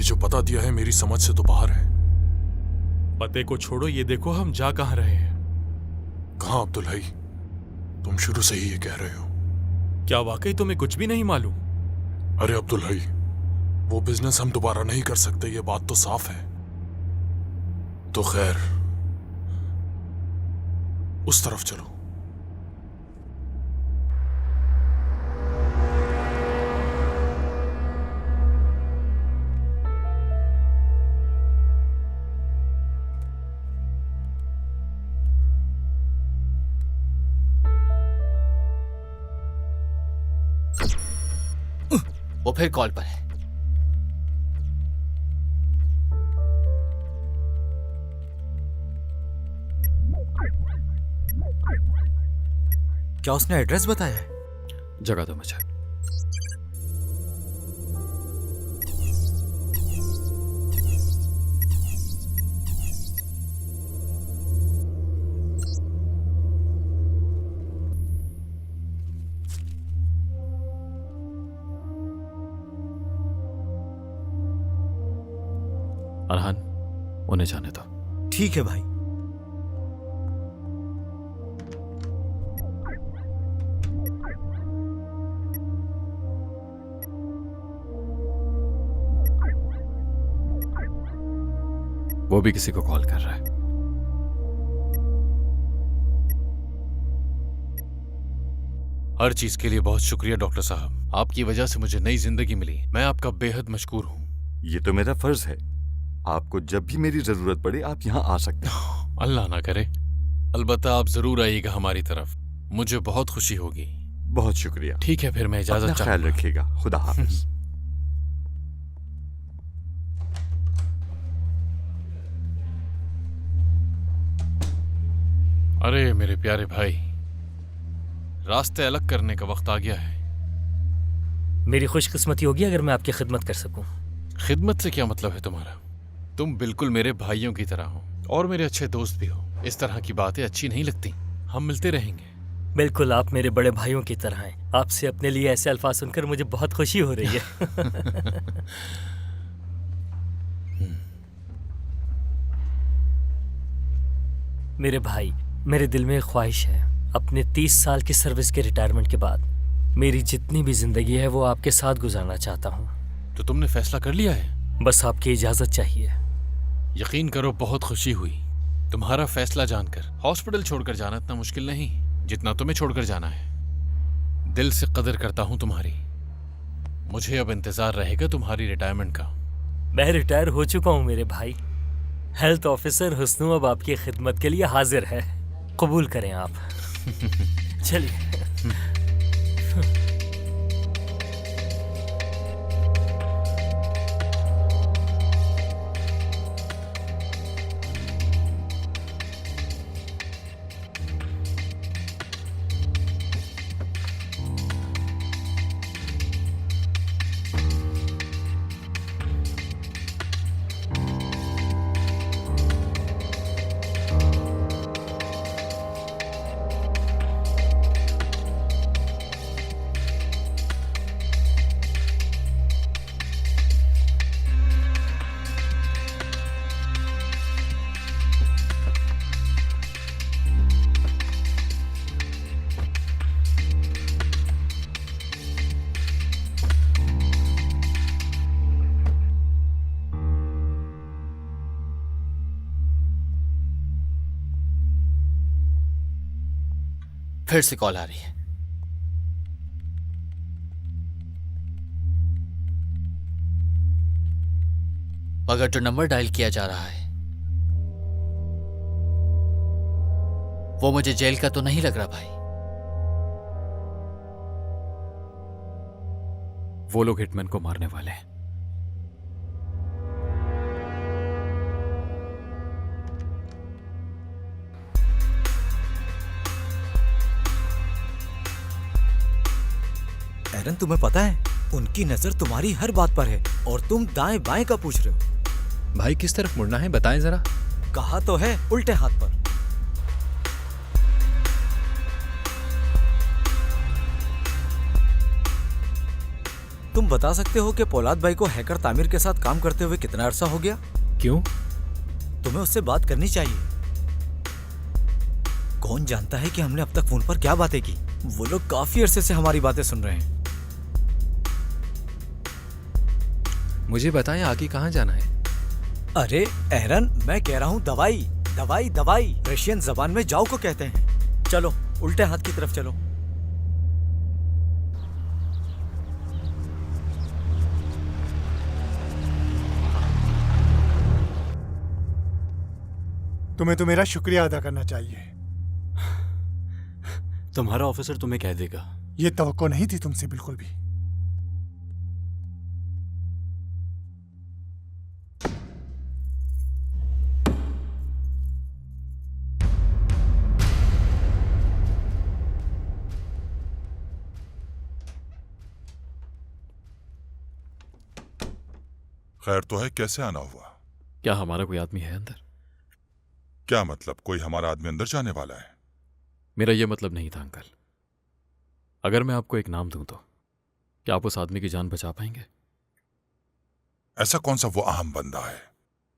जो पता दिया है मेरी समझ से तो बाहर है। पते को छोड़ो, ये देखो हम जा कहाँ रहे हैं। कहाँ अब्दुल भाई, तुम शुरू से ही ये कह रहे हो। क्या वाकई तुम्हें कुछ भी नहीं मालूम? अरे अब्दुल भाई, वो बिजनेस हम दोबारा नहीं कर सकते, ये बात तो साफ है। तो खैर, उस तरफ चलो। वो फिर कॉल पर है। क्या उसने एड्रेस बताया है? जगह दो मुझे। अरहान, उन्हें जाने दो। ठीक है भाई। वो भी किसी को कॉल कर रहा है। हर चीज के लिए बहुत शुक्रिया डॉक्टर साहब, आपकी वजह से मुझे नई जिंदगी मिली। मैं आपका बेहद मशकूर हूँ। ये तो मेरा फर्ज है। आपको जब भी मेरी जरूरत पड़े आप यहाँ आ सकते हैं। अल्लाह ना करे। अलबत्ता आप जरूर आइएगा हमारी तरफ, मुझे बहुत खुशी होगी। बहुत शुक्रिया। ठीक है, फिर मैं इजाजत अपना ख्याल चाहूंगा। रखिएगा। खुदा हाफिज। अरे मेरे प्यारे भाई, रास्ते अलग करने का वक्त आ गया है। मेरी खुशकिस्मती होगी अगर मैं आपकी खिदमत कर सकूं। खिदमत से क्या मतलब है तुम्हारा? तुम बिल्कुल मेरे भाइयों की तरह हो और मेरे अच्छे दोस्त भी हो। इस तरह की बातें अच्छी नहीं लगती। हम मिलते रहेंगे। बिल्कुल, आप मेरे बड़े भाइयों की तरह हैं। आपसे अपने लिए ऐसे अल्फाज सुनकर मुझे बहुत खुशी हो रही है। मेरे भाई, मेरे दिल में एक ख्वाहिश है। अपने 30 साल की सर्विस के रिटायरमेंट के बाद मेरी जितनी भी जिंदगी है वो आपके साथ गुजारना चाहता हूँ। तो तुमने फैसला कर लिया है? बस आपकी इजाजत चाहिए। यकीन करो, बहुत खुशी हुई तुम्हारा फैसला जानकर। हॉस्पिटल छोड़कर जाना इतना मुश्किल नहीं जितना तुम्हें छोड़कर जाना है। दिल से कदर करता हूं तुम्हारी। मुझे अब इंतजार रहेगा तुम्हारी रिटायरमेंट का। मैं रिटायर हो चुका हूं मेरे भाई। हेल्थ ऑफिसर हुस्नू अब आपकी खिदमत के लिए हाजिर है। कबूल करें आप। चलिए। फिर से कॉल आ रही है। मगर जो नंबर डायल किया जा रहा है वो मुझे जेल का तो नहीं लग रहा भाई। वो लोग हिटमैन को मारने वाले हैं। एरन, तुम्हें पता है उनकी नजर तुम्हारी हर बात पर है और तुम दाएं बाएं का पूछ रहे हो। भाई, किस तरफ मुड़ना है बताएं जरा। कहा तो है उल्टे हाथ पर। तुम बता सकते हो कि पौलाद भाई को हैकर तामिर के साथ काम करते हुए कितना अरसा हो गया? क्यों? तुम्हें उससे बात करनी चाहिए। कौन जानता है कि हमने अब तक फोन पर क्या बातें की। वो लोग काफी अरसे से हमारी बातें सुन रहे हैं। मुझे बताएं आगे कहाँ जाना है? अरे एहरन, मैं कह रहा हूँ दवाई दवाई दवाई। रशियन जबान में जाओ को कहते हैं। चलो उल्टे हाथ की तरफ चलो। तुम्हें तो मेरा शुक्रिया अदा करना चाहिए। तुम्हारा ऑफिसर तुम्हें कह देगा। ये तवक्को नहीं थी तुमसे बिल्कुल भी। खैर तो है, कैसे आना हुआ? क्या हमारा कोई आदमी है अंदर? क्या मतलब, कोई हमारा आदमी अंदर जाने वाला है? मेरा यह मतलब नहीं था अंकल। अगर मैं आपको एक नाम दूं तो क्या आप उस आदमी की जान बचा पाएंगे? ऐसा कौन सा वो अहम बंदा है?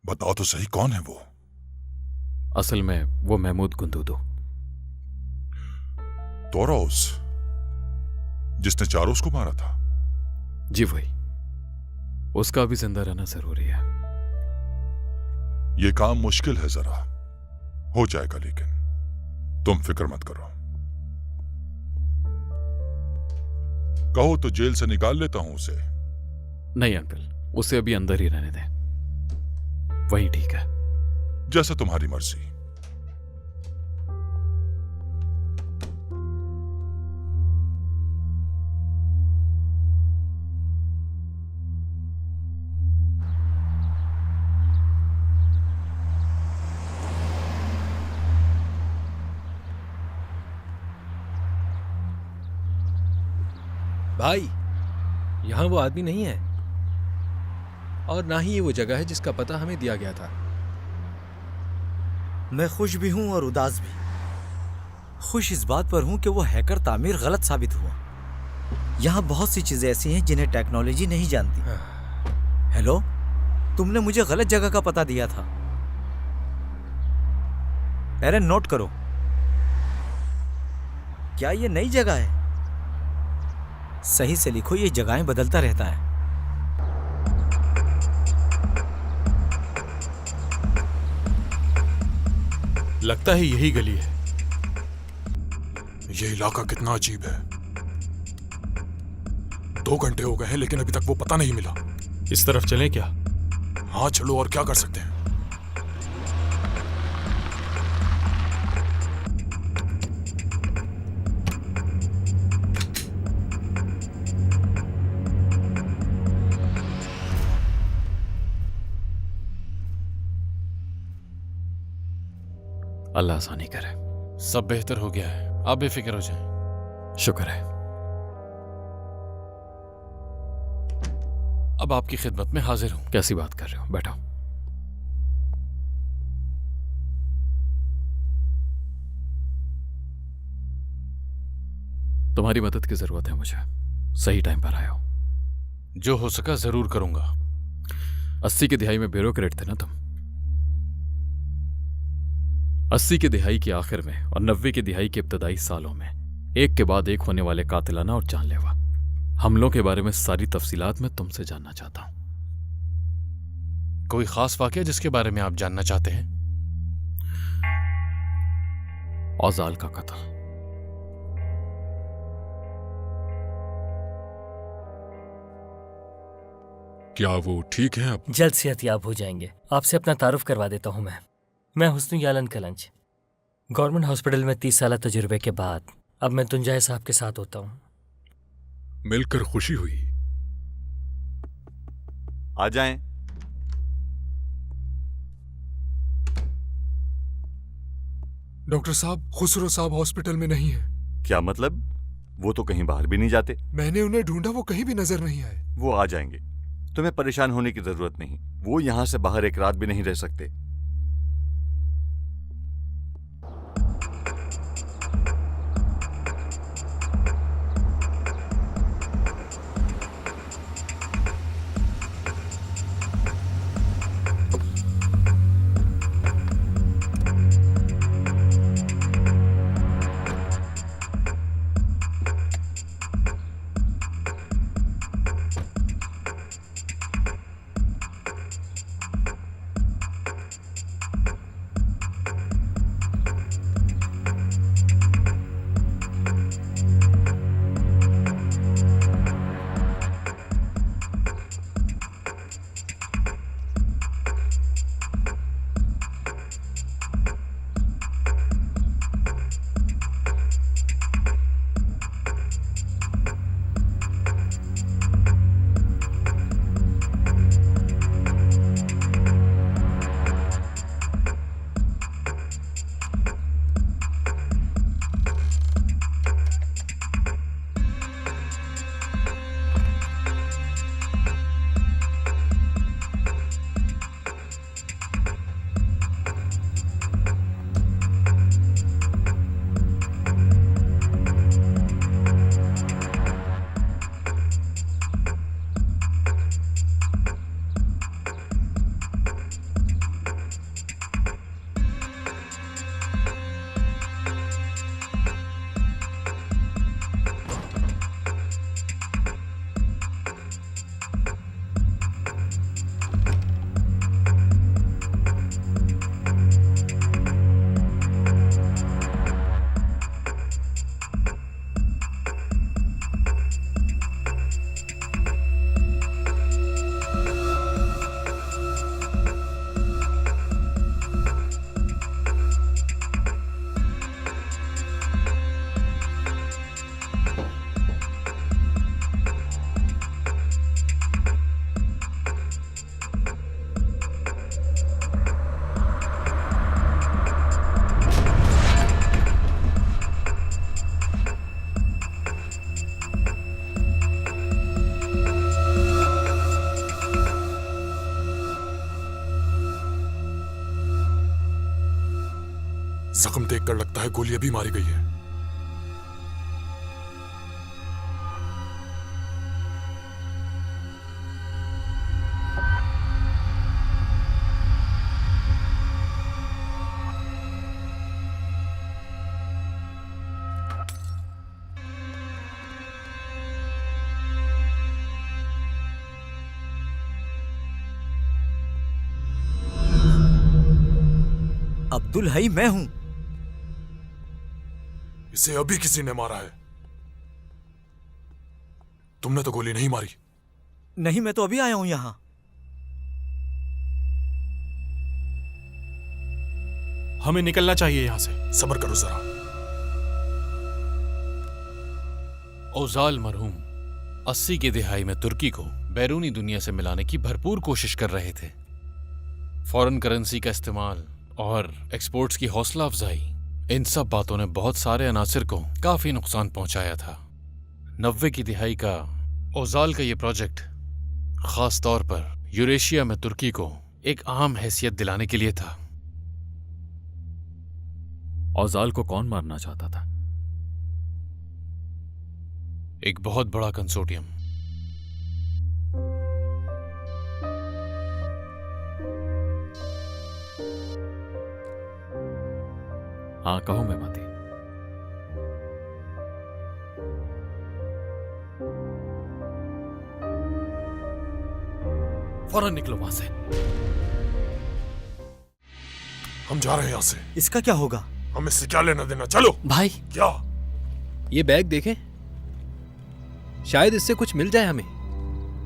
बताओ तो सही, कौन है वो? असल में वो महमूद गुंदूदू। तोरोस, जिसने चारोस को मारा था? जी वही। उसका भी जिंदा रहना जरूरी है। ये काम मुश्किल है जरा, हो जाएगा, लेकिन तुम फिक्र मत करो। कहो तो जेल से निकाल लेता हूं उसे। नहीं अंकल, उसे अभी अंदर ही रहने दें, वही ठीक है। जैसा तुम्हारी मर्जी। भाई, यहाँ वो आदमी नहीं है और ना ही ये वो जगह है जिसका पता हमें दिया गया था। मैं खुश भी हूं और उदास भी। खुश इस बात पर हूं कि वो हैकर तामिर गलत साबित हुआ। यहाँ बहुत सी चीजें ऐसी हैं जिन्हें टेक्नोलॉजी नहीं जानती। हेलो, तुमने मुझे गलत जगह का पता दिया था। एरन, नोट करो। क्या ये नई जगह है? सही से लिखो, ये जगहें बदलता रहता है। लगता है यही गली है। ये इलाका कितना अजीब है। 2 घंटे हो गए हैं लेकिन अभी तक वो पता नहीं मिला। इस तरफ चलें क्या? हाँ चलो, और क्या कर सकते हैं। अल्लाह आसानी करे। सब बेहतर हो गया है, आप बेफिक्र हो जाएं। शुक्र है। अब आपकी खिदमत में हाजिर हूं। कैसी बात कर रहे हो? बैठो। तुम्हारी मदद की जरूरत है मुझे। सही टाइम पर आए हो। जो हो सका जरूर करूंगा। 80 की दिहाई में ब्यूरोक्रेट थे ना तुम? 80 की दिहाई के आखिर में और 90 की दिहाई के इब्तदाई सालों में एक के बाद एक होने वाले कातिलाना और जानलेवा हमलों के बारे में सारी तफसीलात मैं तुमसे जानना चाहता हूं। कोई खास वाकया जिसके बारे में आप जानना चाहते हैं? औजाल का कत्ल। क्या वो ठीक है? अब जल्द सेहतयाब हो जाएंगे। आपसे अपना तारुफ करवा देता हूं। मैं हुस्नु यालन कलंज, गवर्नमेंट हॉस्पिटल में 30 साल तजुर्बे के बाद अब मैं तुंजाय साहब के साथ होता हूं। मिलकर खुशी हुई। आ जाएं। डॉक्टर साहब, खुसरो साहब हॉस्पिटल में नहीं है। क्या मतलब? वो तो कहीं बाहर भी नहीं जाते। मैंने उन्हें ढूंढा, वो कहीं भी नजर नहीं आए। वो आ जाएंगे, तुम्हें परेशान होने की जरूरत नहीं। वो यहां से बाहर एक रात भी नहीं रह सकते। जख्म देखकर लगता है गोली अभी मारी गई है। अब्दुल हई मैं हूं। इसे अभी किसी ने मारा है। तुमने तो गोली नहीं मारी। नहीं, मैं तो अभी आया हूं यहां। हमें निकलना चाहिए यहां से। सब्र करो जरा। ओजाल मरहूम 80 की दिहाई में तुर्की को बैरूनी दुनिया से मिलाने की भरपूर कोशिश कर रहे थे। फॉरेन करेंसी का इस्तेमाल और एक्सपोर्ट्स की हौसला अफजाई, इन सब बातों ने बहुत सारे अनासिर को काफी नुकसान पहुंचाया था। 90 की दिहाई का ओजाल का ये प्रोजेक्ट खास तौर पर यूरेशिया में तुर्की को एक अहम हैसियत दिलाने के लिए था। औजाल को कौन मारना चाहता था? एक बहुत बड़ा कंसोर्टियम। हाँ, कहो मेहमती। फौरन निकलो वहां से। हम जा रहे हैं यहां से। इसका क्या होगा? हम इससे क्या लेना देना? चलो। भाई क्या? ये बैग देखें, शायद इससे कुछ मिल जाए हमें।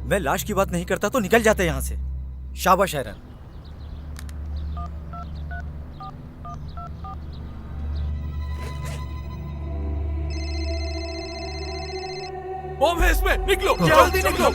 मैं लाश की बात नहीं करता तो निकल जाते यहां से। शाबाश हैरन। बॉम्ब है इसमें, निकलो जल्दी निकलो।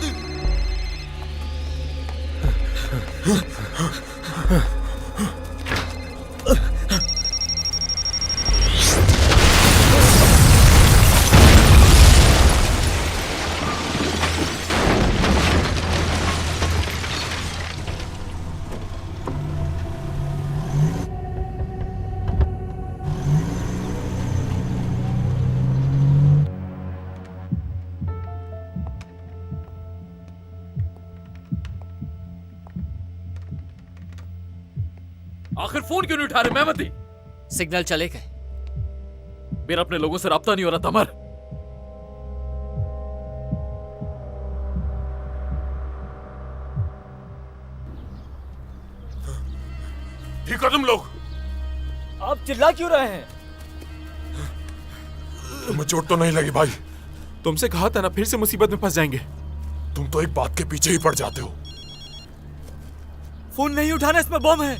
आखिर फोन क्यों नहीं उठा रहे मेहमती? सिग्नल चले गए। मेरा अपने लोगों से राब्ता नहीं हो रहा था। मर ठीक हो तुम लोग? आप चिल्ला क्यों रहे हैं? तुम्हें चोट तो नहीं लगी भाई? तुमसे कहा था ना, फिर से मुसीबत में फंस जाएंगे। तुम तो एक बात के पीछे ही पड़ जाते हो। फोन नहीं उठाना, इसमें बम है।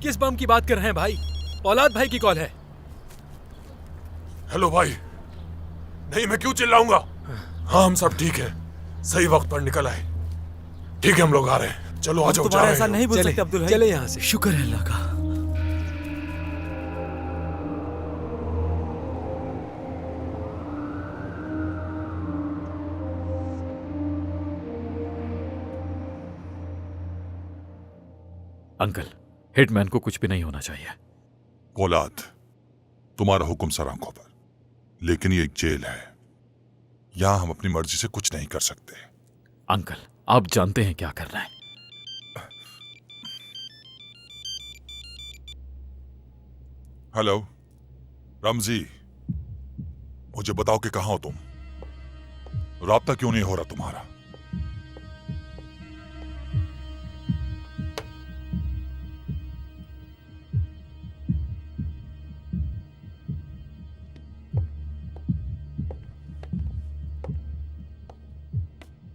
किस बम की बात कर रहे हैं भाई? औलाद भाई की कॉल है। हेलो भाई। नहीं, मैं क्यों चिल्लाऊंगा? हाँ, हम सब ठीक है, सही वक्त पर निकल आए। ठीक है, हम लोग आ रहे हैं। चलो आ जाओ। तुम्हारा ऐसा नहीं बोल सकते अब्दुल भाई। चले यहां से। शुक्र है अल्लाह का। अंकल, हिटमैन को कुछ भी नहीं होना चाहिए। औलाद, तुम्हारा हुक्म सर आंखों पर, लेकिन ये एक जेल है। यहां हम अपनी मर्जी से कुछ नहीं कर सकते। अंकल, आप जानते हैं क्या करना है। हेलो रमजी, मुझे बताओ कि कहां हो तुम? राब्ता क्यों नहीं हो रहा तुम्हारा?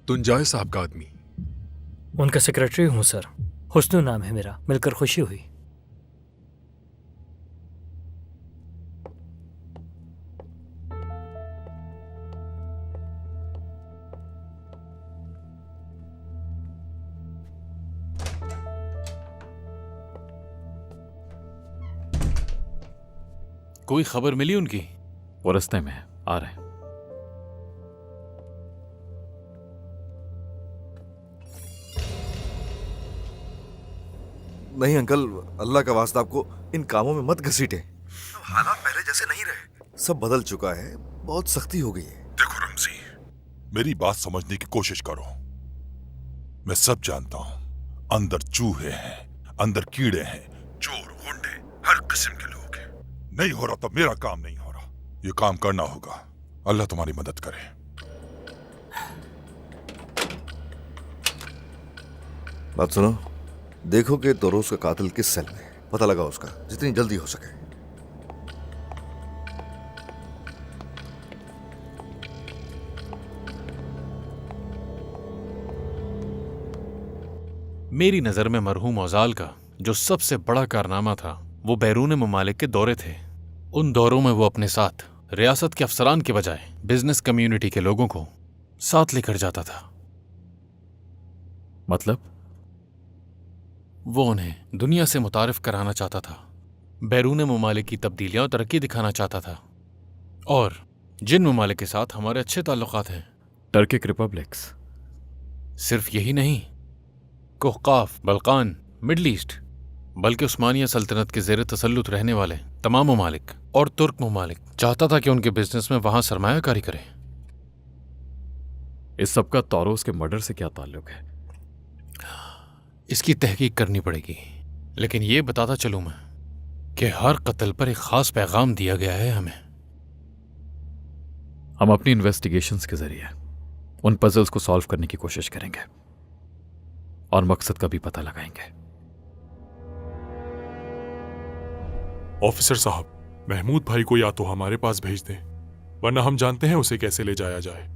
तुंजाय साहब का आदमी? उनका सेक्रेटरी हूं सर। हुस्नू नाम है मेरा। मिलकर खुशी हुई। कोई खबर मिली उनकी? वो रास्ते में है, आ रहे हैं। नहीं अंकल, अल्लाह का वास्ता आपको इन कामों में मत घसीटे। हालात पहले जैसे नहीं रहे, सब बदल चुका है, बहुत सख्ती हो गई है। देखो रमजी, मेरी बात समझने की कोशिश करो। मैं सब जानता हूं, अंदर चूहे हैं, अंदर कीड़े हैं, चोर गुंडे हर किस्म के लोग हैं। नहीं हो रहा तो मेरा काम नहीं हो रहा, ये काम करना होगा। अल्लाह तुम्हारी मदद करे। बात सुनो, देखो कि तोरोस का कातिल किस सेल में है, पता लगा उसका जितनी जल्दी हो सके। मेरी नजर में मरहूम औजाल का जो सबसे बड़ा कारनामा था वो बैरून ममालिक के दौरे थे। उन दौरों में वो अपने साथ रियासत के अफसरान के बजाय बिजनेस कम्युनिटी के लोगों को साथ लेकर जाता था। मतलब? वो उन्हें दुनिया से मुतारिफ कराना चाहता था, बैरून ममालिक की तब्दीलियां और तरक्की दिखाना चाहता था, और जिन ममालिक के साथ हमारे अच्छे ताल्लुकात हैं, टर्किक रिपब्लिक्स, सिर्फ यही नहीं, कोहकाफ, बल्कान, मिडल ईस्ट, बल्कि उस्मानिया सल्तनत के ज़ेर तसल्लुत रहने वाले तमाम ममालिक और तुर्क ममालिक चाहता था कि उनके बिजनेस में वहां सरमायाकारी करें। इस सब का तौरोस के मर्डर से क्या ताल्लुक है? इसकी तहकीक करनी पड़ेगी, लेकिन ये बताता चलूं मैं कि हर कत्ल पर एक खास पैगाम दिया गया है हमें। हम अपनी इन्वेस्टिगेशंस के जरिए उन पजल्स को सॉल्व करने की कोशिश करेंगे और मकसद का भी पता लगाएंगे। ऑफिसर साहब, महमूद भाई को या तो हमारे पास भेज दें, वरना हम जानते हैं उसे कैसे ले जाया जाए।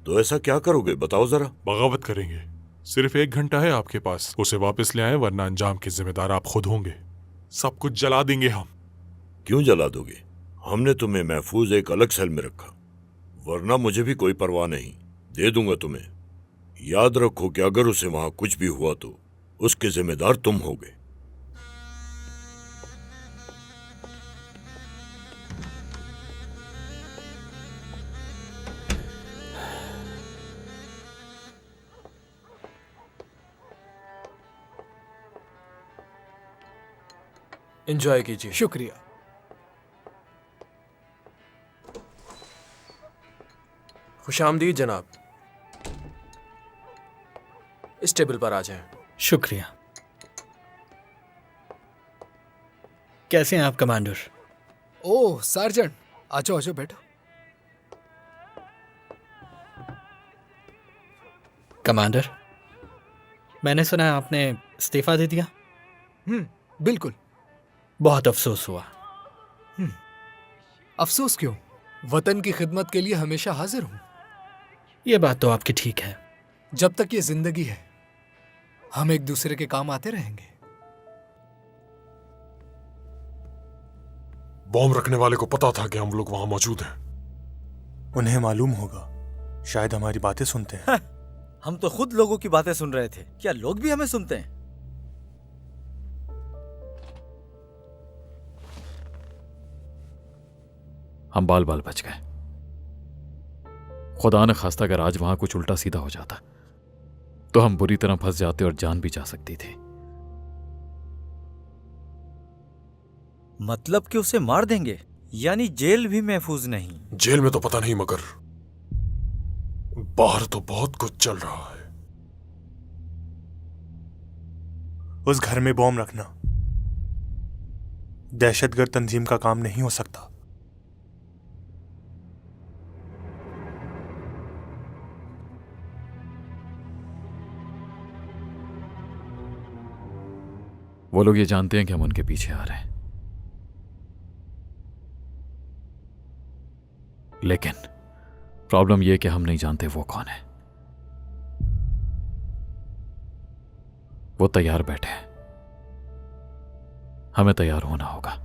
तो ऐसा क्या करोगे, बताओ जरा। बगावत करेंगे। सिर्फ 1 घंटा है आपके पास, उसे वापस ले आए, वरना अंजाम के जिम्मेदार आप खुद होंगे। सब कुछ जला देंगे हम। क्यों जला दोगे? हमने तुम्हें महफूज एक अलग सेल में रखा, वरना मुझे भी कोई परवाह नहीं, दे दूंगा तुम्हें। याद रखो कि अगर उसे वहां कुछ भी हुआ तो उसके जिम्मेदार तुम होगे। एंजॉय कीजिए। शुक्रिया। खुशामदीद जनाब, इस टेबल पर आ जाएं। शुक्रिया। कैसे हैं आप कमांडर? ओह सार्जेंट, आजो आजो बैठो। कमांडर, मैंने सुना है आपने इस्तीफा दे दिया। बिल्कुल। बहुत अफसोस हुआ। अफसोस क्यों? वतन की खिदमत के लिए हमेशा हाजिर हूं। यह बात तो आपकी ठीक है। जब तक ये जिंदगी है हम एक दूसरे के काम आते रहेंगे। बॉम्ब रखने वाले को पता था कि हम लोग वहां मौजूद हैं। उन्हें मालूम होगा, शायद हमारी बातें सुनते हैं। हम तो खुद लोगों की बातें सुन रहे थे, क्या लोग भी हमें सुनते हैं? हम बाल बाल बच गए। खुदा न खास्ता अगर आज वहां कुछ उल्टा सीधा हो जाता तो हम बुरी तरह फंस जाते और जान भी जा सकती थी। मतलब कि उसे मार देंगे, यानी जेल भी महफूज नहीं। जेल में तो पता नहीं, मगर बाहर तो बहुत कुछ चल रहा है। उस घर में बॉम्ब रखना दहशतगर्द तंजीम का काम नहीं हो सकता। वो लोग ये जानते हैं कि हम उनके पीछे आ रहे हैं, लेकिन प्रॉब्लम यह कि हम नहीं जानते वो कौन है। वो तैयार बैठे हैं, हमें तैयार होना होगा।